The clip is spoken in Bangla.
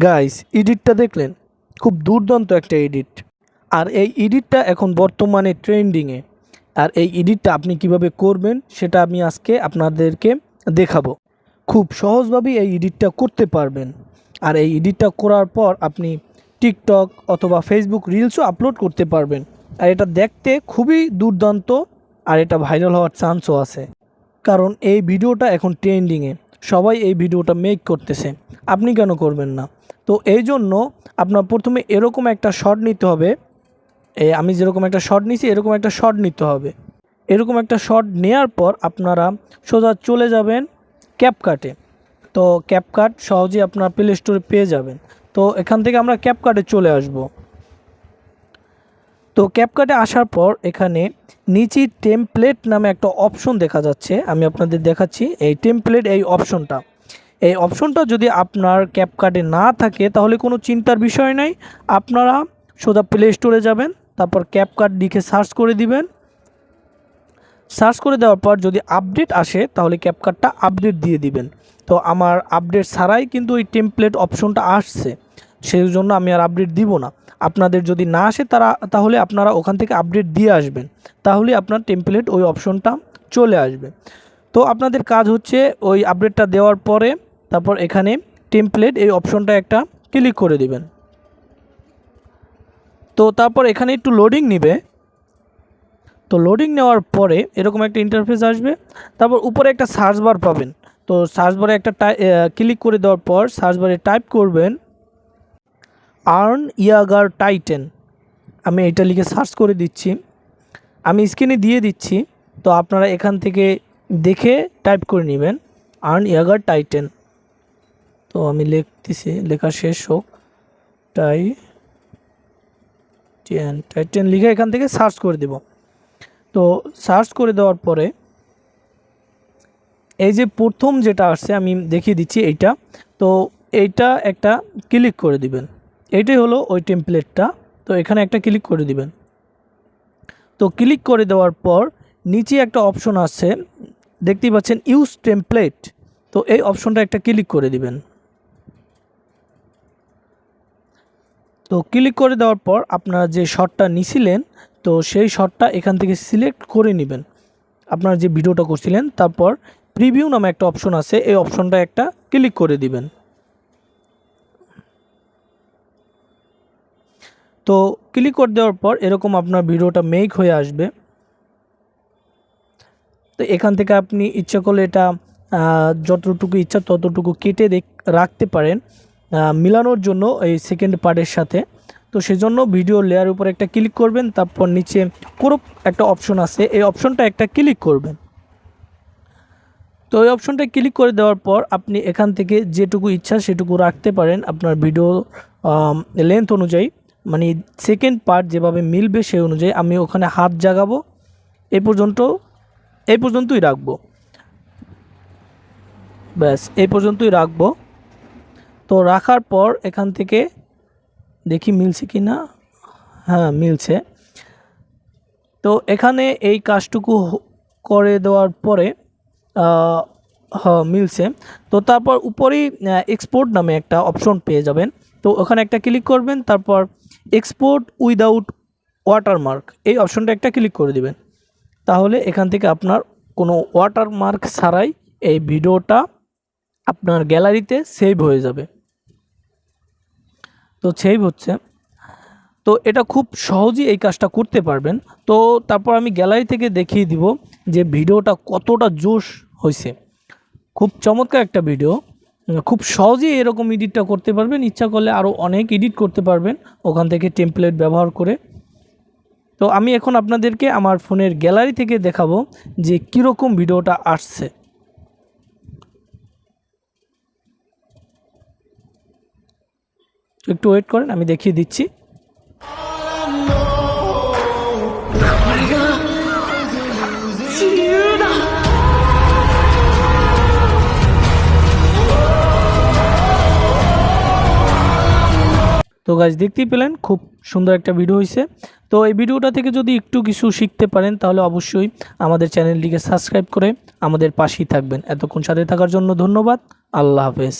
গাইস, এডিটটা দেখলেন? খুব দুর্দান্ত একটা এডিট। আর এই এডিটটা এখন বর্তমানে ট্রেন্ডিংয়ে। আর এই এডিটটা আপনি কিভাবে করবেন সেটা আমি আজকে আপনাদেরকে দেখাবো। খুব সহজভাবেই এই এডিটটা করতে পারবেন। আর এই এডিটটা করার পর আপনি টিকটক অথবা ফেসবুক রিলসও আপলোড করতে পারবেন। আর এটা দেখতে খুবই দুর্দান্ত, আর এটা ভাইরাল হওয়ার চান্সও আছে। কারণ এই ভিডিওটা এখন ট্রেন্ডিংয়ে, সবাই এই ভিডিওটা মেক করতেছে, আপনি কেন করবেন না? তো এই জন্য আপনার প্রথমে এরকম একটা শট নিতে হবে। আমি যেরকম একটা শট নিয়েছি এরকম একটা শট নিতে হবে। এরকম একটা শট নেওয়ার পর আপনারা সোজা চলে যাবেন ক্যাপকাটে। তো ক্যাপকাট সহজেই আপনার প্লে স্টোরে পেয়ে যাবেন। তো এখান থেকে আমরা ক্যাপকাটে চলে আসব। তো ক্যাপকাটে আসার পর এখানে নিচে টেমপ্লেট নামে একটা অপশন দেখা যাচ্ছে, আমি আপনাদের দেখাচ্ছি। এই টেমপ্লেট এই অপশনটা যদি আপনার ক্যাপকাটে না থাকে তাহলে কোনো চিন্তার বিষয় নাই। আপনারা সোজা প্লে স্টোরে যাবেন, তারপর ক্যাপকাট লিখে সার্চ করে দিবেন। সার্চ করে দেওয়ার পর যদি আপডেট আসে তাহলে ক্যাপকাটটা আপডেট দিয়ে দিবেন। তো আমার আপডেট ছাড়াই কিন্তু ওই টেমপ্লেট অপশনটা আসছে, সেই জন্য আমি আর আপডেট দিব না। আপনাদের যদি না আসে তাহলে আপনারা ওখান থেকে আপডেট দিয়ে আসবেন, তাহলে আপনার টেমপ্লেট ওই অপশনটা চলে আসবে। তো আপনাদের কাজ হচ্ছে ওই আপডেটটা দেওয়ার পরে তারপর এখানে টেমপ্লেট এই অপশনটা একটা ক্লিক করে দিবেন। তো তারপর এখানে একটু লোডিং নেবে। তো লোডিং নেওয়ার পরে এরকম একটা ইন্টারফেস আসবে। তারপর উপরে একটা সার্চ বার পাবেন। তো সার্চ বারে একটা ক্লিক করে দেওয়ার পর সার্চ বারে টাইপ করবেন আর্ন ইয়াগার টাইটেন। আমি এটা লিখে সার্চ করে দিচ্ছি, আমি স্ক্রিনে দিয়ে দিচ্ছি। তো আপনারা এখান থেকে দেখে টাইপ করে নেবেন আর্ন ইয়াগার টাইটেন। তো আমি লিখতেছি, লেখা শেষ হোক। টাইটেন লিখে এখান থেকে সার্চ করে দেব। তো সার্চ করে দেওয়ার পরে এই যে প্রথম যেটা আসছে আমি দেখিয়ে দিচ্ছি এইটা। তো এইটা একটা ক্লিক করে দিবেন, এইটাই হলো ওই টেমপ্লেটটা। তো এখানে একটা ক্লিক করে দিবেন। তো ক্লিক করে দেওয়ার পর নিচে একটা অপশন আছে, দেখতেই পাচ্ছেন ইউজ টেমপ্লেট। তো এই অপশনটা একটা ক্লিক করে দিবেন। তো ক্লিক করে দেওয়ার পর আপনারা যে শটটা নিছিলেন তো সেই শটটা এখান থেকে সিলেক্ট করে নেবেন, আপনারা যে ভিডিওটা করছিলেন। তারপর প্রিভিউ নামে একটা অপশন আছে, এই অপশনটা একটা ক্লিক করে দিবেন। তো ক্লিক করে দেওয়ার পর এরকম আপনার ভিডিওটা মেক হয়ে আসবে। তো এখান থেকে আপনি ইচ্ছা করলে এটা যতটুকু ইচ্ছা ততটুকু কেটে রাখতে পারেন মিলানোর জন্য এই সেকেন্ড পার্টের সাথে। তো সেজন্য ভিডিও লেয়ার উপর একটা ক্লিক করবেন, তারপর নিচে ক্রপ একটা অপশন আছে, এই অপশনটা একটা ক্লিক করবেন। তো এই অপশনটা ক্লিক করে দেওয়ার পর আপনি এখান থেকে যেটুকু ইচ্ছা সেটুকু রাখতে পারেন আপনার ভিডিও লেন্থ অনুযায়ী, মানে সেকেন্ড পার্ট যেভাবে মিলবে সেই অনুযায়ী। আমি ওখানে হাত জাগাবো, এই পর্যন্তই রাখবো, ব্যাস এই পর্যন্তই রাখবো। তো রাখার পর এখান থেকে দেখি মিলছে কি না। হ্যাঁ, মিলছে। তো এখানে এই কাজটুকু করে দেওয়ার পরে হ্যাঁ মিলছে। তো তারপর উপরেই এক্সপোর্ট নামে একটা অপশন পেয়ে যাবেন। তো ওখানে একটা ক্লিক করবেন, তারপর এক্সপোর্ট উইদাউট ওয়াটারমার্ক এই অপশনটা একটা ক্লিক করে দিবেন। তাহলে এখান থেকে আপনার কোনো ওয়াটারমার্ক ছাড়াই এই ভিডিওটা আপনার গ্যালারিতে সেভ হয়ে যাবে। তো সেভ হচ্ছে। তো এটা খুব সহজেই এই কাজটা করতে পারবেন। তো তারপর আমি গ্যালারি থেকে দেখিয়ে দিব যে ভিডিওটা কতটা জোশ হয়েছে। খুব চমৎকার একটা ভিডিও, খুব সহজেই এরকম এডিটটা করতে পারবেন। ইচ্ছা করলে আরও অনেক এডিট করতে পারবেন ওখান থেকে টেমপ্লেট ব্যবহার করে। তো আমি এখন আপনাদেরকে আমার ফোনের গ্যালারি থেকে দেখাবো যে কীরকম ভিডিওটা আসছে। একটু ওয়েট করেন, আমি দেখিয়ে দিচ্ছি। তো গাইস, দেখতেই পেলেন খুব সুন্দর একটা ভিডিও হয়েছে। তো এই ভিডিওটা থেকে যদি একটু কিছু শিখতে পারেন তাহলে অবশ্যই আমাদের চ্যানেলটিকে সাবস্ক্রাইব করে আমাদের পাশেই থাকবেন। এতক্ষণ সাথে থাকার জন্য ধন্যবাদ। আল্লাহ হাফেজ।